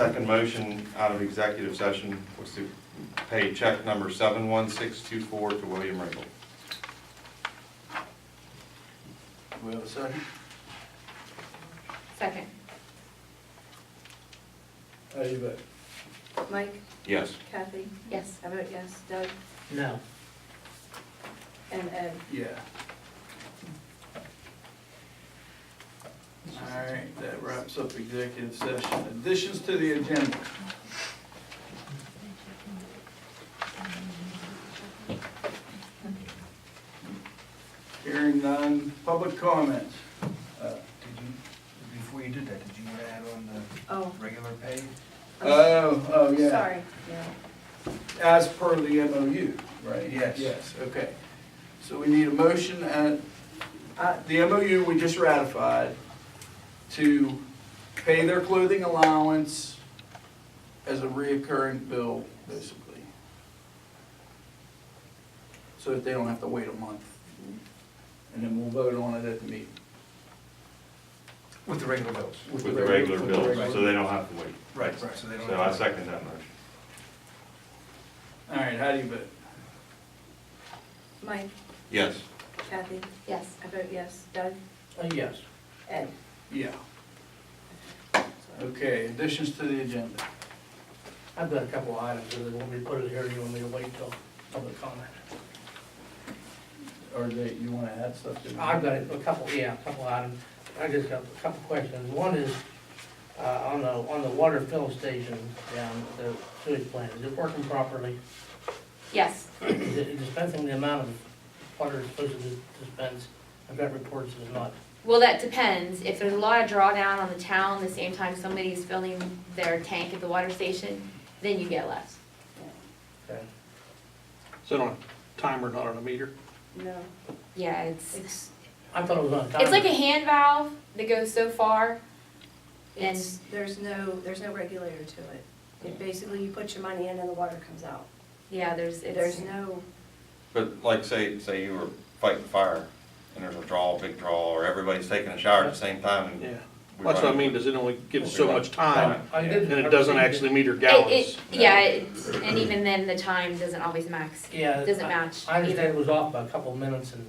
second motion out of executive session was to pay check number 71624 to William Ringel. Do we have a second? Second. How do you vote? Mike, Yes. Kathy, Yes. I vote yes. Doug No. and Ed. Yeah. All right, that wraps up executive session. Additions to the agenda. Hearing none, public comments. Before you did that, did you want to add on the Oh, regular pay? Oh, yeah. sorry, yeah. As per the MOU, right? Yes. Yes, okay. So we need a motion at, the MOU we just ratified to pay their clothing allowance as a reoccurring bill, basically. So that they don't have to wait a month. And then we'll vote on it at the meeting. With the regular bills. With the regular with the bills, regular- so they don't have to wait. Right, so they don't. So I second that motion. All right, how do you vote? Mike, Yes. Kathy, Yes. I vote yes. Doug, Yes. Ed. Yeah. Okay, additions to the agenda. I've got a couple of items, do they want me to put it here, or you want me to wait till public comment? Or you want to add stuff to it? I've got a couple, yeah, a couple items. I just got a couple questions. One is, on the water fill station down at the sewage plant, is it working properly? Yes. Is it dispensing the amount of water it's supposed to dispense? I've got reports it's not. Well, that depends. If there's a lot of drawdown on the town, the same time somebody's filling their tank at the water station, then you get less. Okay. Is it on a timer, not on a meter? No, Yeah, it's it's, I thought it was on time. like a hand valve that goes so far. And there's no regulator to it. It basically, you put your money in and the water comes out. yeah, There's no, But like, say you were fighting fire, and there's a big draw, or everybody's taking a shower at the same time, and Yeah. we That's what I run- mean, does it only give so much time, I did. and it doesn't actually meter gallons? and even then the time doesn't always max. Yeah. Doesn't match I understand either. it was off by a couple of minutes and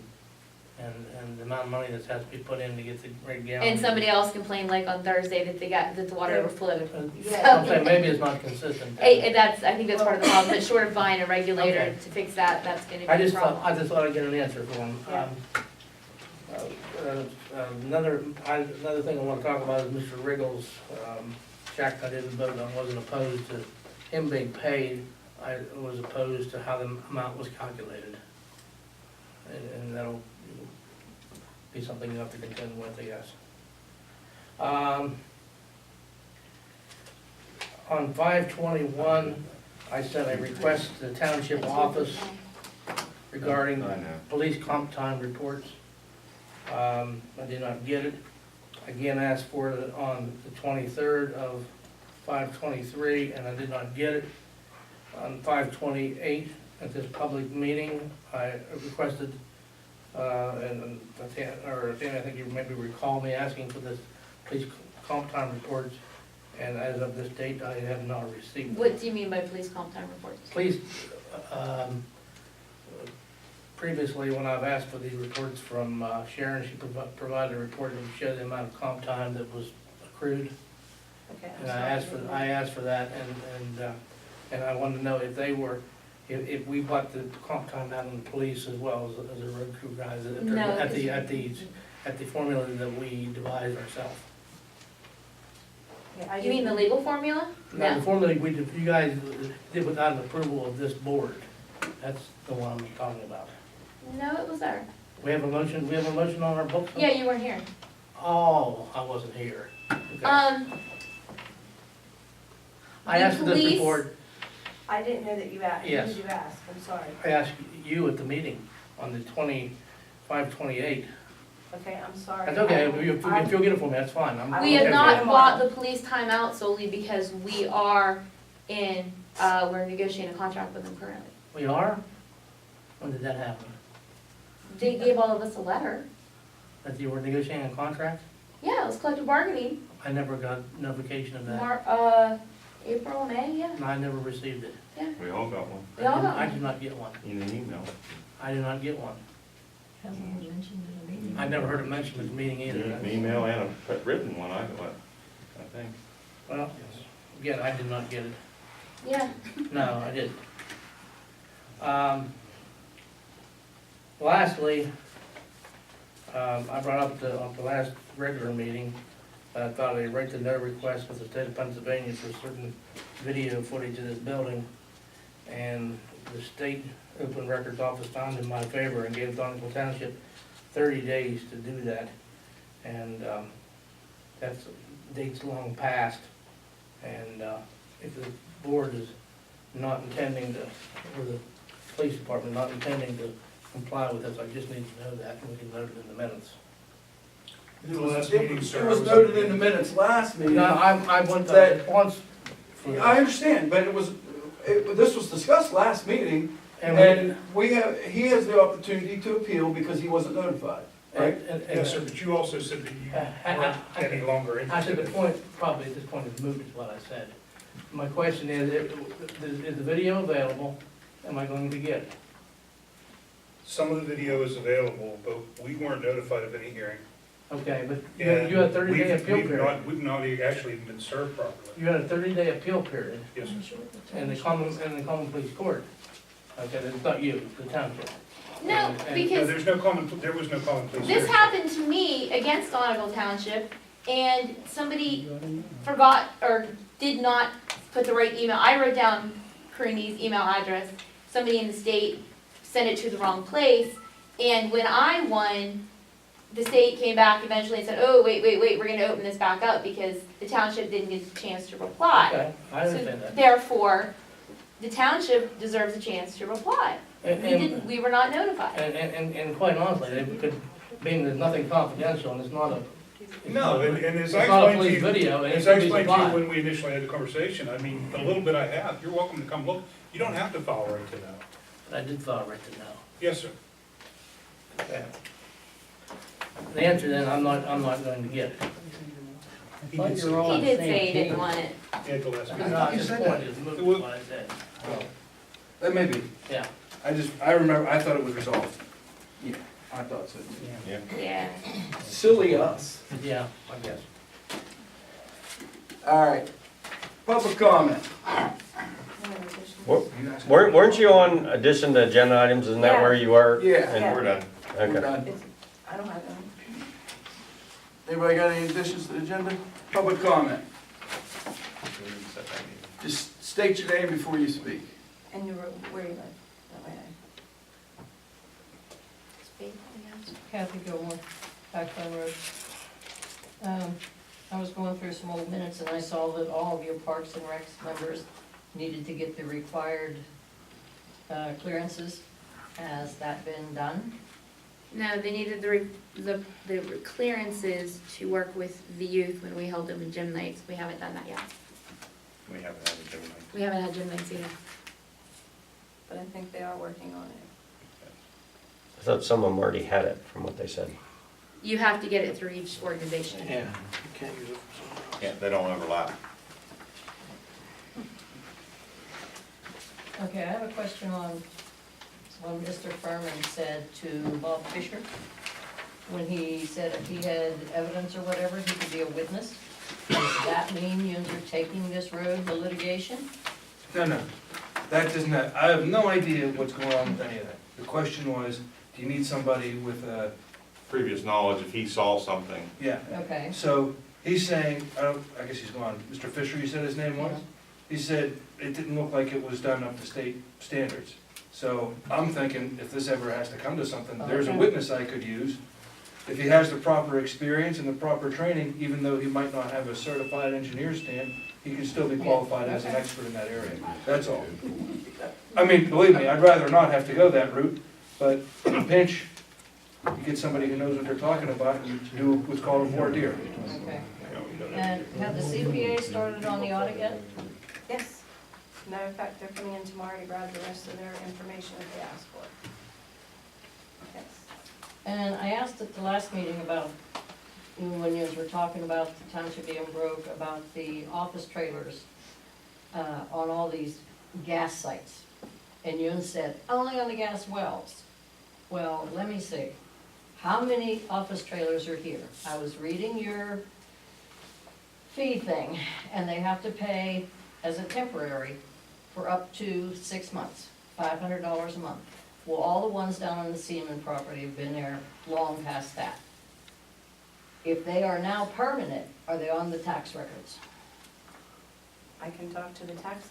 the amount of money that has to be put in to get the rig gallon. And somebody else complained like on Thursday that the water overflowed. I'm saying maybe it's not consistent. I think that's part of the problem, but short of buying a regulator Okay. to fix that, that's gonna be I a just problem. thought I'd get an answer for him. Yeah. Another thing I wanna talk about is Mr. Riggle's, check I didn't vote on, wasn't opposed to him being paid. I was opposed to how the amount was calculated. And that'll be something you have to contend with, I guess. On 5/21, I sent a request to the township office regarding I know. police comp time reports. I did not get it. Again, asked for it on the 23rd of 5/23, and I did not get it. On 5/28, at this public meeting, I requested, and Danny, I think you maybe recall me asking for this police comp time reports, and as of this date, I have not received them. What do you mean by police comp time reports? Please, previously, when I've asked for these reports from Sharon, she provided a report that would show the amount of comp time that was accrued. okay. I'm And I sorry. asked for that, and I wanted to know if they were, if we bought the comp time out on the police as well as the road crew guys, if they're No, at the formula that we devised ourselves. Yeah, I You mean the didn't- legal formula? Now, the formula you guys did without an approval of this board, that's the one I'm talking about. No, it was there. We have a motion on our books? Yeah, you weren't here. Oh, I wasn't here. Okay. I the asked for this police- report, I didn't know that you asked. Yes. Who did you ask? I'm sorry. I asked you at the meeting on the 25/28. Okay, I'm sorry. That's okay, I- if you'll get it for me, that's fine. I'm We okay have with not it. bought the police time out solely because we are we're negotiating a contract with them currently. We are? When did that happen? They gave all of us a letter. That you were negotiating a contract? Yeah, it was collective bargaining. I never got notification of that. April, May, yeah, And I never received it. We all got one. we all got I one. did not get one. In an email. I did not get one. Hasn't been mentioned in a meeting. I never heard it mentioned at the meeting either. An email and a written one, I think. Well, again, I did not get it. Yeah, No, I didn't. Lastly, I brought up the last regular meeting, I thought a right to know request with the state of Pennsylvania for certain video footage of this building. And the state open records office found in my favor and gave Donegal Township 30 days to do that. And that's, date's long past. And if the board is not intending to, or the police department not intending to comply with this, I just need to know that, and we can note it in the minutes. It was noted in the minutes last meeting. No, I went to That- it once. for- I understand, but this was discussed last meeting, And and he has the opportunity to appeal because he wasn't notified, right? Yes, sir, but you also said that you weren't any longer I said interested. the point, probably at this point is moot, is what I said. My question is the video available? Am I going to get it? Some of the video is available, but we weren't notified of any hearing. Okay, but And you had a 30-day we've- appeal we've period. not- We've not actually been served properly. You had a 30-day appeal period Yes, sir. in the common police court. Okay, it's not you, the township. no, And- No, because there's no common, there was no common police this hearing. happened to me against Donegal Township, and somebody forgot or did not put the right email. I wrote down Carini's email address. Somebody in the state sent it to the wrong place, and when I won, the state came back eventually and said, oh, wait, we're gonna open this back up because the township didn't get a chance to reply. Okay, I So understand that. therefore, the township deserves a chance to reply. We were not notified. And quite honestly, they could, being there's nothing confidential and it's not a. No, and as I It's not a explained to police you, video, and it as I should be explained to you supplied. when we initially had the conversation, I mean, the little bit I have, you're welcome to come look. You don't have to follow right to know. I did file right to know. Yes, sir. Okay. The answer then, I'm not going to get it. He did say, He did say he didn't want it. at the last No, meeting. at this point, it's moved, is what I said. That may be. Yeah. I remember, I thought it was resolved. Yeah, I thought so too. Yeah. Yeah. Silly us. Yeah, I guess. All right. Public comment. Weren't you on addition to agenda items, isn't that where you were? Yeah. And- We're done. We're Okay. done. I don't have them. Anybody got any additions to the agenda? Public comment. Just state your name before you speak. And you wrote, where you live, that way Kathy Gilmore, Backbone Road. I was going through some old minutes and I saw that all of your Parks and Recs members needed to get the required clearances. Has that been done? No, they needed the clearances to work with the youth when we held them in gym nights. We haven't done that yet. We haven't had a gym night. We haven't had gym nights either. but I think they are working on it. I thought some of them already had it, from what they said. You have to get it through each organization. Yeah, you can't use it for something else. Yeah, they don't overlap. Okay, I have a question on what Mr. Furman said to Bob Fisher. When he said if he had evidence or whatever, he could be a witness. Does that mean you're taking this road to litigation? No, that does not, I have no idea what's going on with any of that. The question was, do you need somebody with a, Previous knowledge, if he saw something, yeah. Okay. So he's saying, I guess he's gone, Mr. Fisher, you said his name was? He said it didn't look like it was done up to state standards. So I'm thinking if this ever has to come to something, there's a Okay. witness I could use. If he has the proper experience and the proper training, even though he might not have a certified engineer stamp, he can still be qualified as an expert in that area. That's all. I mean, believe me, I'd rather not have to go that route, but in a pinch, you get somebody who knows what they're talking about and you do what's called a voir dire. Okay. you know, you don't have And have the CPA started on the audit yet? Yes. Matter of fact, they're coming in tomorrow to grab the rest of their information that they asked for. Yes. And I asked at the last meeting about, when you were talking about the township being broke, about the office trailers. on all these gas sites. And Yun said, only on the gas wells. Well, let me see. How many office trailers are here? I was reading your fee thing, and they have to pay as a temporary for up to 6 months, $500 a month. Well, all the ones down on the Seaman property have been there long past that. If they are now permanent, are they on the tax records? I can talk to the tax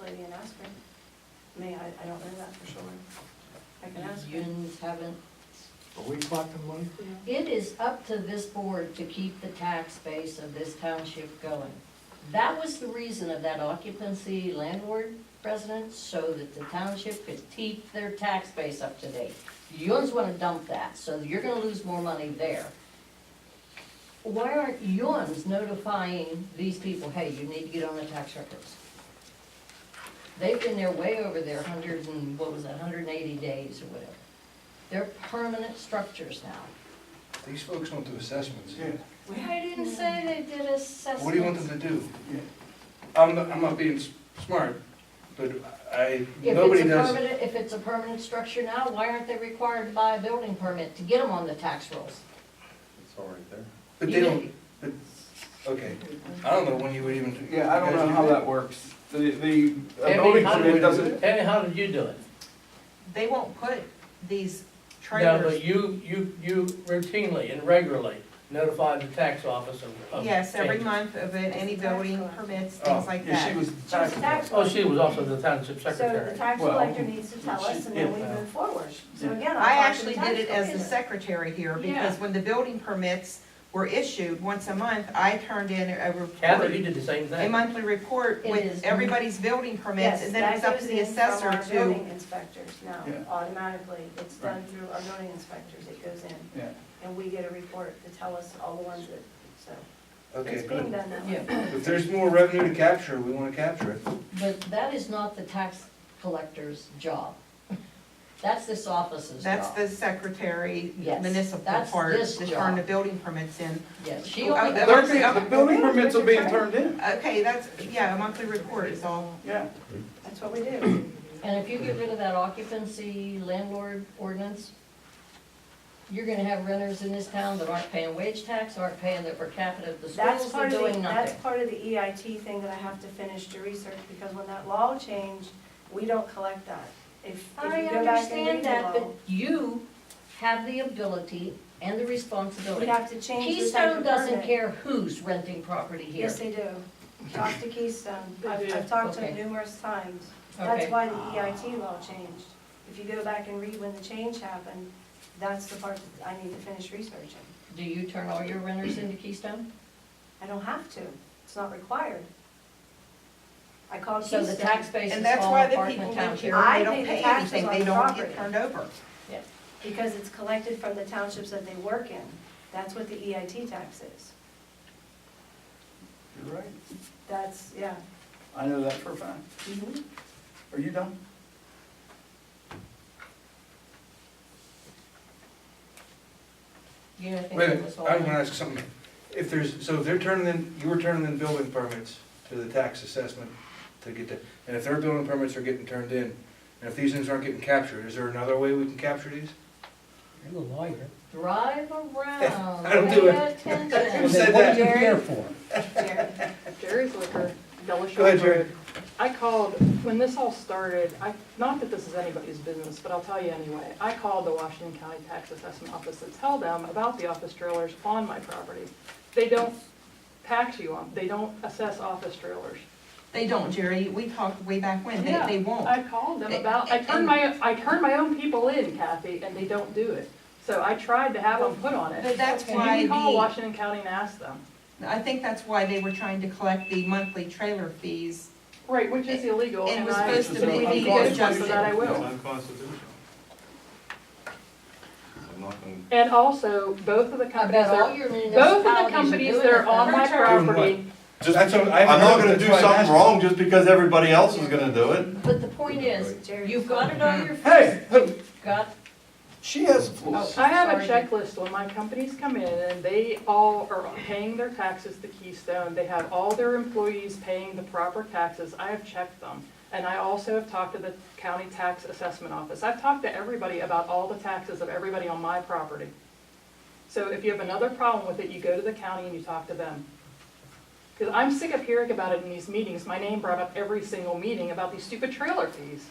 lady and ask her. I don't know that for sure. I can ask her. Yuns haven't. Are we collecting money for that? It is up to this board to keep the tax base of this township going. That was the reason of that occupancy landlord residence, so that the township could keep their tax base up to date. Yuns wanna dump that, so you're gonna lose more money there. Why aren't Yuns notifying these people, hey, you need to get on the tax records? They've been there way over their 180 days or whatever. They're permanent structures now. These folks went to assessments. Yeah. I didn't say they did assessments. What do you want them to do? Yeah. I'm not being smart, but nobody does. If it's a permanent structure now, why aren't they required to buy a building permit to get them on the tax rolls? It's already there. But they don't, okay, I don't know when you would even. Yeah, I don't know how that works. A Tammy, building how permit did- doesn't, Tammy, how did you do it? They won't put these No, trailers. but you routinely and regularly notify the tax office of Yes, every changes. month of it, any building permits, Oh, things like yeah, she that. was. She was tax Oh, she was also the township So the secretary. tax Well, collector needs to tell us, and then we yeah. move forward. So again, I I'll talk to the actually tax did it as the collector. secretary here, Yeah. because when the building permits were issued once a month, I turned in a Kathy, report, you did the same a thing. monthly report It is- with everybody's building permits, Yes, and then it was that up to goes the in from assessor our to, building inspectors now, Yeah. automatically. It's done through our building inspectors, it goes in. Yeah. And we get a report to tell us all the ones that, so, Okay, it's being but done that way. Yeah, if there's more revenue to capture, we wanna capture it. but that is not the tax collector's job. That's this office's job. that's the secretary Yes, municipal that's part, this to job. turn the building permits in. Yes, she Oh, only. they're The building permits are being turned in, Okay, that's, yeah, a monthly report is all. yeah. That's what we do. And if you get rid of that occupancy landlord ordinance, you're gonna have renters in this town that aren't paying wage tax, aren't paying their per capita of the That's schools, they're part of doing the, nothing. that's part of the EIT thing that I have to finish to research, because when that law changed, we don't collect that. If I you go back and read understand the that, law, but you have the ability and the we responsibility. have to change the type Keystone of doesn't permit. care who's renting property here. Yes, they do. Talk to Keystone. I've talked to them Okay. numerous times. That's Okay. why the EIT law changed. If you go back and read when the change happened, that's the part that I need to finish researching. Do you turn all your renters into Keystone? I don't have to. It's not required. I called So Keystone. the tax base And is that's all why the people apartment live township. here, I they don't pay the pay taxes anything, on they the don't property. get turned over. Because it's collected from the townships that they work in. That's what the EIT tax is. You're right. That's, yeah. I know that for a fact. Are you done? Yeah, I think Wait a that minute, was all. I'm gonna ask something. If there's, so if they're turning in, you were turning in building permits to the tax assessment to get the, and if their building permits are getting turned in, and if these things aren't getting captured, is there another way we can capture these? You're the lawyer. Drive around, I don't do pay it. attention. Who said that? What are you here for? Jerry. Jerry's Liquor, Go ahead, Delashore Jerry. Road. I called, when this all started, not that this is anybody's business, but I'll tell you anyway. I called the Washington County Tax Assessment Office to tell them about the office trailers on my property. They don't tax you on, they don't assess office trailers. They don't, Jerry, we talked way back when, Yeah, they won't. I called them about, I turned my own people in, Kathy, and they don't do it. So I tried to have them put on it. But that's And why you can call the- Washington County and ask them. I think that's why they were trying to collect the monthly trailer fees. Right, which is illegal, It and was I, supposed to if we be need to get it adjusted. for that, I It's will. unconstitutional. I'm not gonna. And also, both of the I companies bet all are, your both of municipalities the are companies doing that it are on my better. Doing what? property, Just, That's what- I I'm not gonna that's do why I'm something asking. wrong just because everybody else is gonna do it. But the point is, Jerry. you've got it on your Hey, face, you've got She has the floor. Oh. I have a Sorry. checklist when my companies come in and they all are paying their taxes to Keystone. They have all their employees paying the proper taxes. I have checked them. And I also have talked to the county tax assessment office. I've talked to everybody about all the taxes of everybody on my property. So if you have another problem with it, you go to the county and you talk to them. Because I'm sick of hearing about it in these meetings. My name brought up every single meeting about these stupid trailer fees.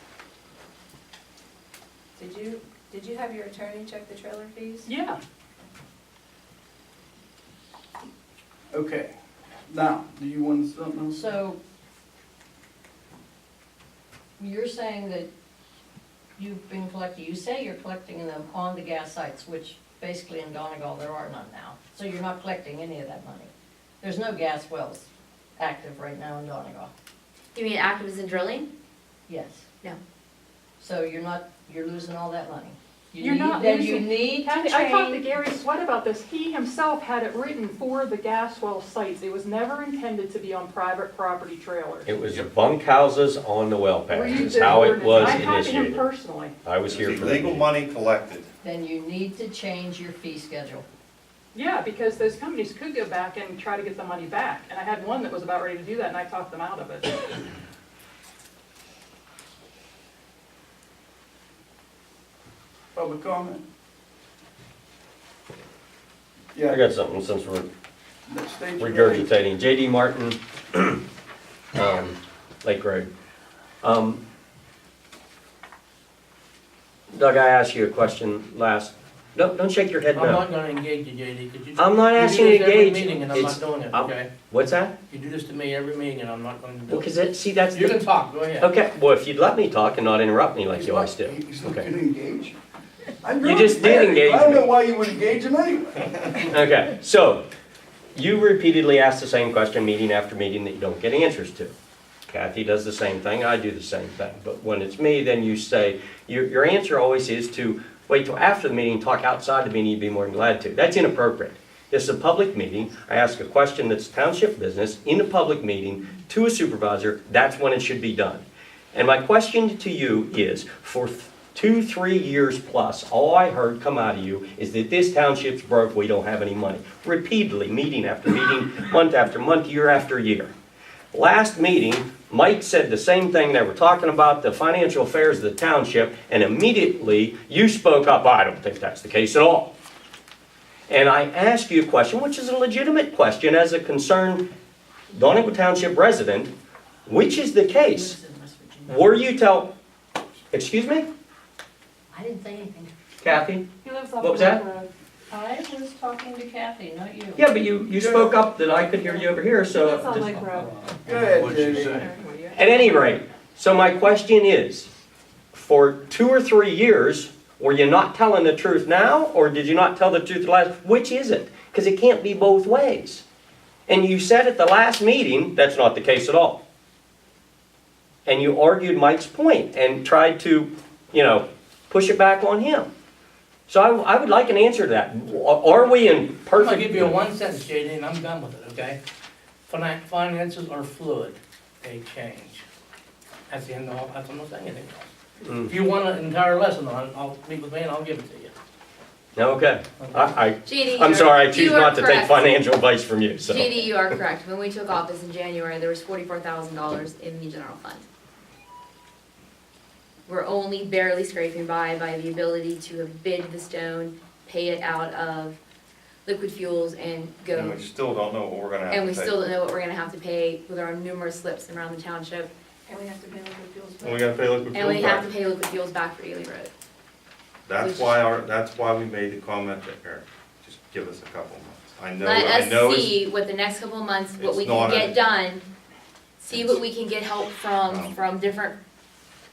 Did you have your attorney check the trailer fees? Yeah. Okay, now, do you want something else? So, you're saying that you've been collecting, you say you're collecting them on the gas sites, which basically in Donegal, there are none now. So you're not collecting any of that money. There's no gas wells active right now in Donegal. You mean active as in drilling? Yes. No. So you're losing all that money. You're not Then you losing- need to Kathy, I talked to change. Gary Sweat about this. He himself had it written for the gas well sites. It was never intended to be on private property trailers. It was bunkhouses on the well pads, Read is the how it ordinance. was I talked to him initiated. personally. I was here It's for the illegal meeting. money collected. Then you need to change your fee schedule. Yeah, because those companies could go back and try to get the money back. And I had one that was about ready to do that and I talked them out of it. Public comment? I Yeah, got something since we're state your name. regurgitating. J.D. Martin, Lake Road. Doug, I asked you a question last, don't shake your head I'm no. not gonna engage you, JD, because you. I'm not you do asking you this to every engage. meeting and I'm It's- not doing it, I'm- okay? What's that? You do this to me every meeting and I'm not going to do Well, it. cause it, see, that's You can the, talk, go ahead. okay, well, if you'd let me talk and not interrupt me like He's you always not- do. He's not Okay. gonna engage. I'm You really just did mad. engage I don't me. know why you would engage him anyway. Okay, so, you repeatedly ask the same question meeting after meeting that you don't get answers to. Kathy does the same thing, I do the same thing, but when it's me, then you say, your answer always is to wait till after the meeting, talk outside the meeting, you'd be more than glad to. That's inappropriate. This is a public meeting, I ask a question that's township business in a public meeting to a supervisor, that's when it should be done. And my question to you is, for 2-3 years plus, all I heard come out of you is that this township's broke, we don't have any money. Repeatedly, meeting after meeting, month after month, year after year. Last meeting, Mike said the same thing, they were talking about the financial affairs of the township, and immediately you spoke up, I don't think that's the case at all. And I asked you a question, which is a legitimate question as a concerned Donegal Township resident, which is the case? Were you excuse me, I didn't say anything. Kathy? He lives off What was Lake that? Road. I was talking to Kathy, not you. Yeah, but you spoke up that I could hear you over here, He so. lives on just- Lake Road. Go ahead, What'd you JD. say? At any rate, so my question is, for 2 or 3 years, were you not telling the truth now, or did you not tell the truth last? Which is it? Because it can't be both ways. And you said at the last meeting, that's not the case at all. And you argued Mike's point and tried to, push it back on him. So I would like an answer to that. Are we in I'm perfect? gonna give you a one sentence, JD, and I'm done with it, okay? Finances are fluid, they change. That's the end of all, that's almost anything else. Mm. If you want an entire lesson on it, I'll meet with me and I'll give it to you. Okay. JD, I'm sorry, I choose you are not to take correct. financial advice from you, so. JD, you are correct. When we took office in January, there was $44,000 in the general fund. We're only barely scraping by the ability to have bid the stone, pay it out of liquid fuels and And go. we still don't know what we're gonna have to pay. And we still don't know what we're gonna have to pay with our numerous slips around the township. And we have to pay liquid fuels. And we gotta pay liquid And we fuel have back. to pay liquid fuels back for Ely Road. That's why we made the comment that, Eric, just give us a couple months. I know Let us it's, see what the next couple of months, what it's we can not a- get done. See what we can get help Um, from different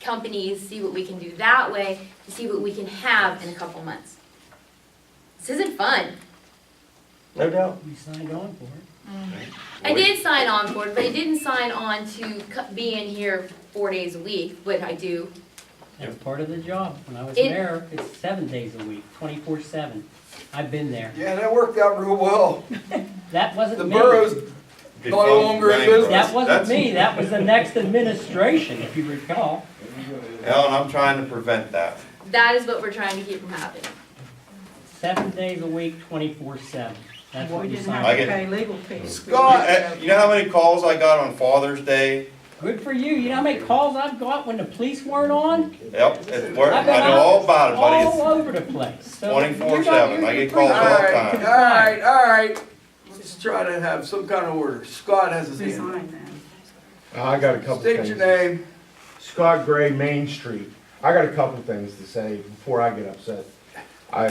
companies, see what we can do that way, to see what we can have in a couple months. This isn't fun. No doubt. We signed on for it. I did sign on for it, but I didn't sign on to be in here 4 days a week, but I do. That's part of the job. When I was It- mayor, it's 7 days a week, 24/7. I've been there. Yeah, that worked out real well. That wasn't The me. borough's Be no fun longer in bankrupt. business. That wasn't That's- me. That was the next administration, if you recall. Ellen, I'm trying to prevent that. that is what we're trying to keep from happening. 7 days a week, 24/7. That's what We you didn't signed. have I to get- pay legal fees. You know how many calls I got on Father's Day? Good for you. You know how many calls I've got when the police weren't on? Yep, it's where, I've been I know all about it, buddy. all It's over the place. So 24/7. I get calls All all the right, time. all right. Let's try to have some kind of order. Scott has his hand. Resign then. I got a couple State things. your name. Scott Gray, Main Street. I got a couple things to say before I get upset.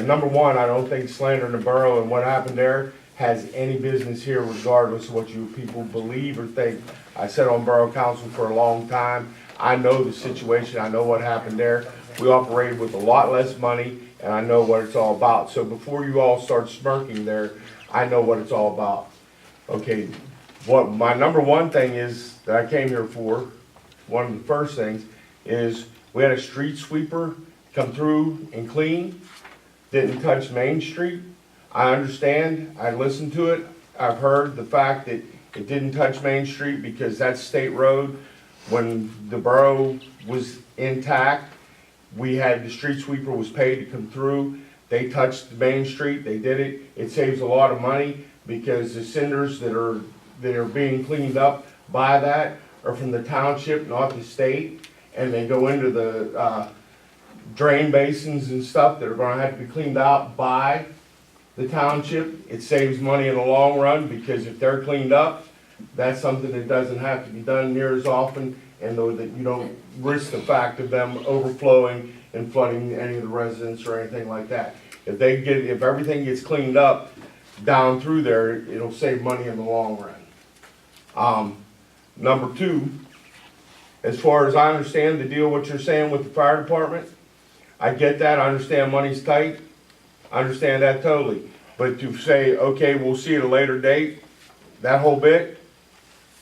Number one, I don't think slandering the borough and what happened there has any business here regardless of what you people believe or think. I sat on borough council for a long time. I know the situation. I know what happened there. We operated with a lot less money and I know what it's all about. So before you all start smirking there, I know what it's all about. Okay, what my number one thing is that I came here for, one of the first things, is we had a street sweeper come through and clean, didn't touch Main Street. I understand, I listened to it, I've heard the fact that it didn't touch Main Street because that's state road. When the borough was intact, we had, the street sweeper was paid to come through. They touched Main Street, they did it. It saves a lot of money because the cinders that are being cleaned up by that are from the township, not the state. And they go into the drain basins and stuff that are gonna have to be cleaned out by the township. It saves money in the long run because if they're cleaned up, that's something that doesn't have to be done near as often, and though that you don't risk the fact of them overflowing and flooding any of the residents or anything like that. If everything gets cleaned up down through there, it'll save money in the long run. Number two, as far as I understand the deal, what you're saying with the fire department, I get that, I understand money's tight, I understand that totally. But to say, okay, we'll see at a later date, that whole bit,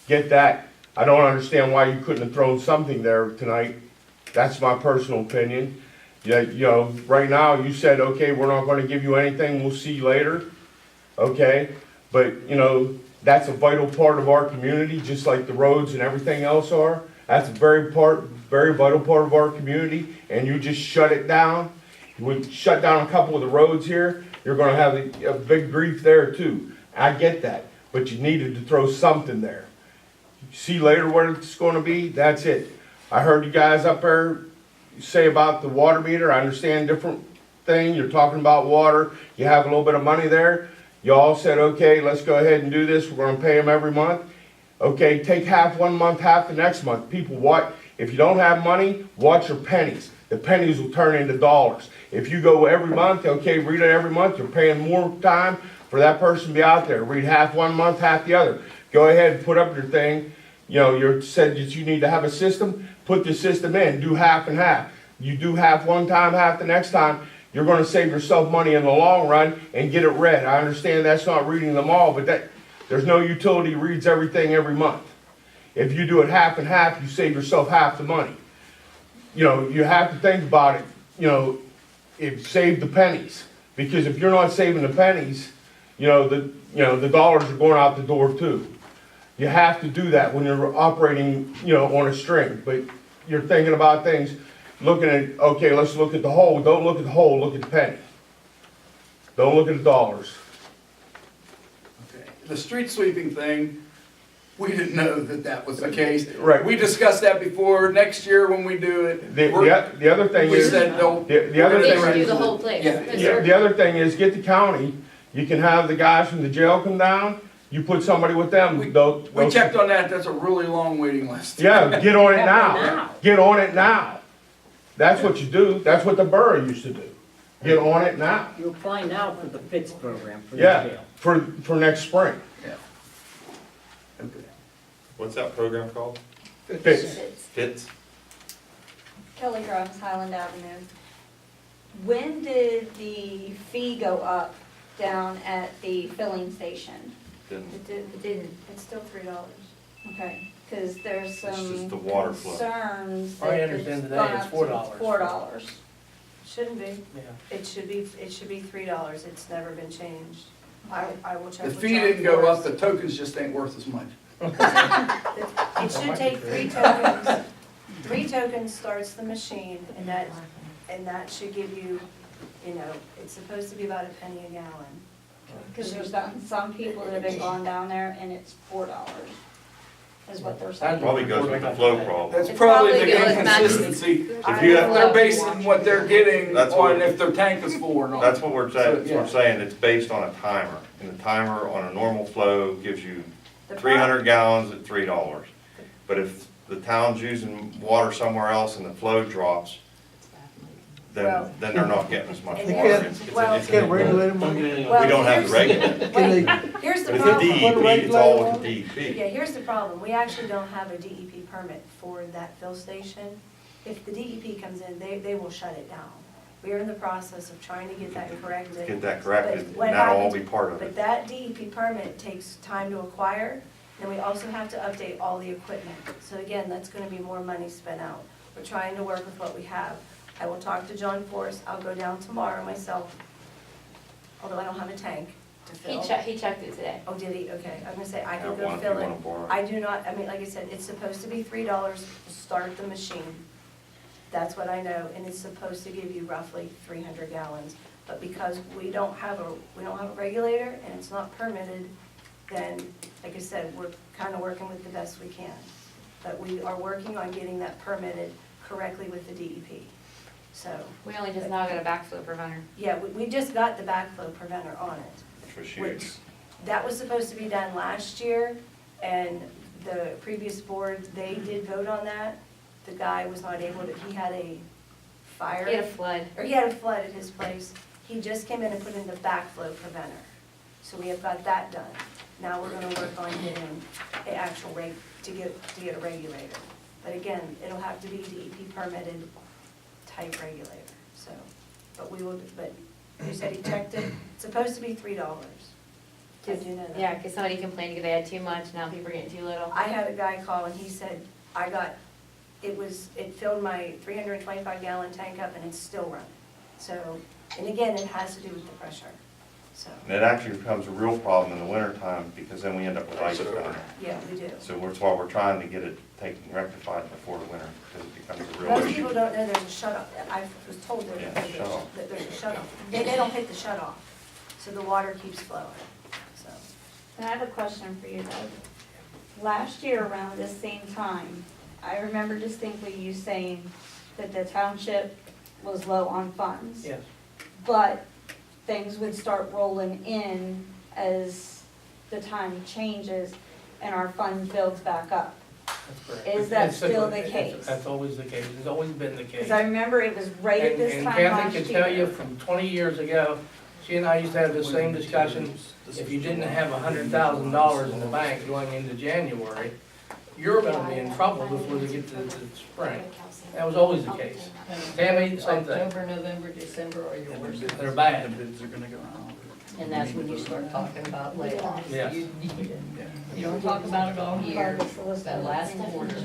get that. I don't understand why you couldn't have thrown something there tonight. That's my personal opinion. Yeah, you know, right now you said, okay, we're not gonna give you anything, we'll see you later. Okay, but you know, that's a vital part of our community, just like the roads and everything else are. That's a very vital part of our community, and you just shut it down. You would shut down a couple of the roads here, you're gonna have a big grief there too. I get that, but you needed to throw something there. See later what it's gonna be, that's it. I heard you guys up there say about the water meter, I understand different thing, you're talking about water, you have a little bit of money there. Y'all said, okay, let's go ahead and do this, we're gonna pay them every month. Okay, take half one month, half the next month. People, if you don't have money, watch your pennies. The pennies will turn into dollars. If you go every month, okay, read it every month, you're paying more time for that person to be out there. Read half one month, half the other. Go ahead and put up your thing. You know, you said that you need to have a system, put the system in, do half and half. You do half one time, half the next time, you're gonna save yourself money in the long run and get it read. I understand that's not reading them all, but there's no utility reads everything every month. If you do it half and half, you save yourself half the money. You know, you have to think about it, you know, save the pennies. Because if you're not saving the pennies, the dollars are going out the door too. You have to do that when you're operating, on a string, but you're thinking about things, looking at, okay, let's look at the whole. Don't look at the whole, look at the penny. Don't look at the dollars. Okay. The street sweeping thing, we didn't know that was the case. Right. We discussed that before. Next year when we do it, The other thing we is, said don't. the other They thing should do is, the whole place. Yeah. the other thing is, get the county, you can have the guys from the jail come down, you put somebody with them. We checked on that. That's a really long waiting list. Yeah, get on it now. Now. Get on it now. That's what you do. That's what the borough used to do. Get on it now. You apply now for the FITS program for the Yeah, jail. for next spring. Okay. What's that program called? Fix. Fits? Kelly Grubbs, Highland Avenue. When did the fee go up down at the filling station? Didn't. It didn't, it's still $3. Okay, because there's some It's just the water flow. concerns I that understand it's today gone it's up to $4. $4. Shouldn't be. Yeah. It should be $3. It's never been changed. I will check The with fee John didn't go up, Forrest. the tokens just ain't worth as much. It should take 3 tokens. 3 tokens starts the machine, and that And that should give you, you know, it's supposed to be about a penny a gallon. Because there's some people that have been gone down there and it's $4, is what they're saying. Probably goes with the flow problem. That's It's probably probably the good with matching. inconsistency. If you have- They're basing what they're getting That's what- on if their tank is full or not. That's what we're saying, So, yeah. we're saying, it's based on a timer, and the timer on a normal flow gives you The 300 gallons at $3. But if the town's using water somewhere else and the flow drops, Well- then they're not getting as much And water. then- It's- it's- well- it's- Can't regulate them. Well, We don't have to here's- regulate it. Wait, here's the But it's a problem. DEP, it's all with the DEP. Yeah, here's the problem. We actually don't have a DEP permit for that fill station. If the DEP comes in, they will shut it down. We are in the process of trying to get that corrected. Get that corrected, But what and that'll all happens- be part of But it. that DEP permit takes time to acquire, and we also have to update all the equipment. So again, that's gonna be more money spent out. We're trying to work with what we have. I will talk to John Forrest, I'll go down tomorrow myself, although I don't have a tank to fill. He checked it today. Oh, did he? Okay, I'm gonna say I Have can go one if fill you it. wanna borrow. I do not, I mean, like I said, it's supposed to be $3 to start the machine. That's what I know, and it's supposed to give you roughly 300 gallons. But because we don't have a regulator and it's not permitted, then, like I said, we're kind of working with the best we can. But we are working on getting that permitted correctly with the DEP, so. We only just now got a backflow preventer. Yeah, we just got the backflow preventer on it. Which was Which, huge. that was supposed to be done last year, and the previous board, they did vote on that. The guy was not able to, he had a fire. He had a flood. Or he had a flood at his place. He just came in and put in the backflow preventer. So we have got that done. Now we're gonna work on getting an actual to get a regulator. But again, it'll have to be DEP permitted type regulator, so. But you said he checked it, it's supposed to be $3. I do know that. Yeah, because somebody complained because they had too much, now people are getting too little. I had a guy call and he said, it filled my 325 gallon tank up and it's still running. So, and again, it has to do with the pressure, so, And it actually becomes a real problem in the wintertime, because then we end up with ice down there. yeah, we do. So that's why we're trying to get it taken, rectified before the winter, because it becomes a real Most issue. people don't know there's a shut off. I was told Yeah, that shut off. there's a shut off. They don't hit the shut off, so the water keeps flowing, so. And I have a question for you, Doug. Last year around this same time, I remember distinctly you saying that the township was low on funds. Yes. But things would start rolling in as the time changes and our fund builds back up. That's correct. Is that It's still the it's- case? That's always the case, it's always been the case. Because I remember it was right at this time And last Kathy can tell you year. from 20 years ago, she and I used to have the same discussion. If you didn't have $100,000 in the bank going into January, you're gonna be in trouble before they get to the spring. That was always the case. Tammy, same thing. October, November, December are your worst. They're bad. bids are gonna go out. And that's when you start talking about layoffs. Yes. You don't talk about it all year, that last quarter.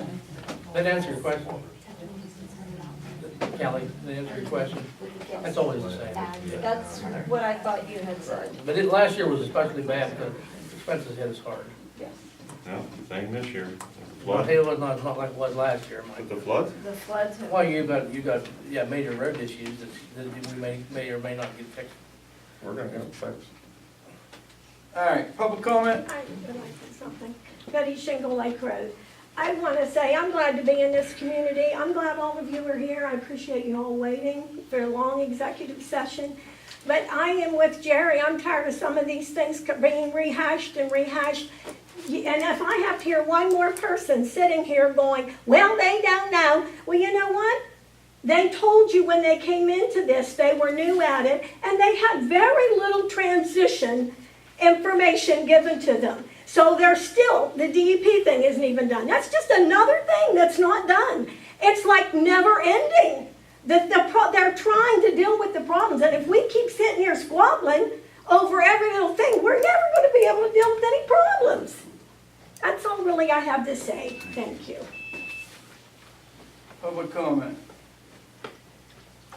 That answer your question? Kelly, that answer your question? That's always the same. That's what I thought you had said. But last year was especially bad because expenses hit us hard. Yes. No, same this year. Well, Flood. it was not like it was last year, Mike. With the floods? The floods have. Well, you got, yeah, major road issues that we may or may not get fixed. We're gonna get them fixed. All right, public comment? I would like to say something. Betty Shingle Lake Road. I want to say I'm glad to be in this community. I'm glad all of you are here. I appreciate you all waiting for a long executive session. But I am with Jerry. I'm tired of some of these things being rehashed and rehashed. And if I have to hear one more person sitting here going, well, they don't know. Well, you know what? They told you when they came into this, they were new at it, and they had very little transition information given to them. So they're still, the DEP thing isn't even done. That's just another thing that's not done. It's like never ending. They're trying to deal with the problems, and if we keep sitting here squabbling over every little thing, we're never going to be able to deal with any problems. That's all really I have to say. Thank you. Public comment.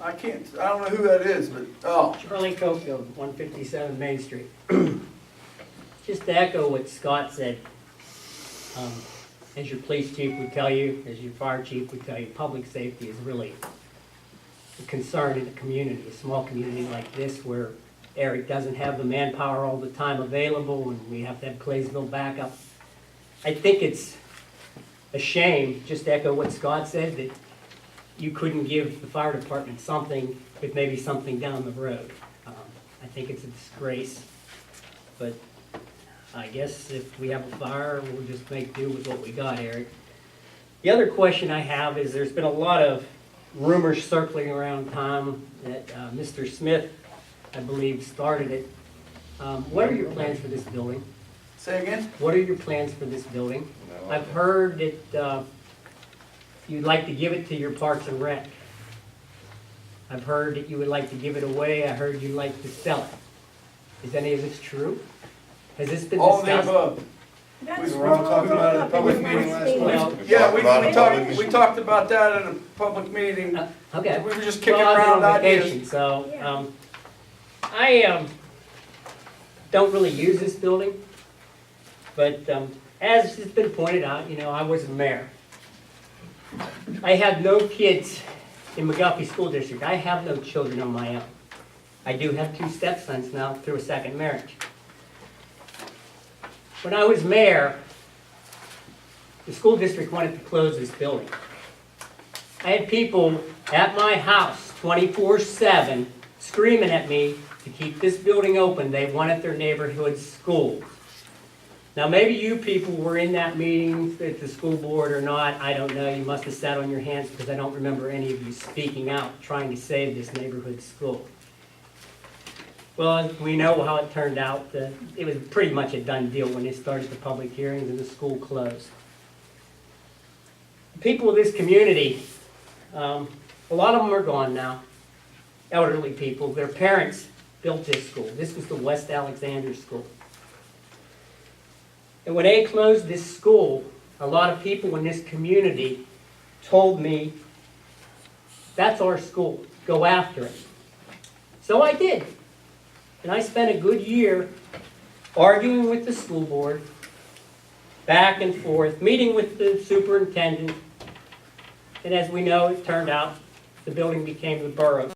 I don't know who that is, but, oh. Charlie Cofield, 157 Main Street. Just to echo what Scott said, as your police chief would tell you, as your fire chief would tell you, public safety is really concern in a community, a small community like this where Eric doesn't have the manpower all the time available and we have to have Claysville backup. I think it's a shame, just to echo what Scott said, that you couldn't give the fire department something, with maybe something down the road. I think it's a disgrace, but I guess if we have a fire, we'll just make do with what we got, Eric. The other question I have is there's been a lot of rumors circling around town that Mr. Smith, I believe, started it. What are your plans for this building? Say again? What are your plans for this building? No, I've heard that you'd like to give it to your Parks and Rec. I've heard that you would like to give it away. I heard you'd like to sell it. Is any of this true? Has this been All of the discussed? above. That's We were all talking about it at a public in the meeting last meeting. Well, We Yeah, talked about it, we talked about that at a public meeting. Okay. We were just kicking Well, I've been around on ideas. vacation, so, I don't really use this building, but as it's been pointed out, you know, I was a mayor. I have no kids in McGuffey School District. I have no children of my own. I do have 2 stepsons now through a second marriage. When I was mayor, the school district wanted to close this building. I had people at my house 24/7 screaming at me to keep this building open. They wanted their neighborhood school. Now, maybe you people were in that meeting at the school board or not. I don't know. You must have sat on your hands because I don't remember any of you speaking out, trying to save this neighborhood school. Well, we know how it turned out. It was pretty much a done deal when they started the public hearings and the school closed. People of this community, a lot of them are gone now. Elderly people, their parents built this school. This was the West Alexander School. And when they closed this school, a lot of people in this community told me, that's our school, go after it. So I did. And I spent a good year arguing with the school board, back and forth, meeting with the superintendent. And as we know, it turned out the building became the borough.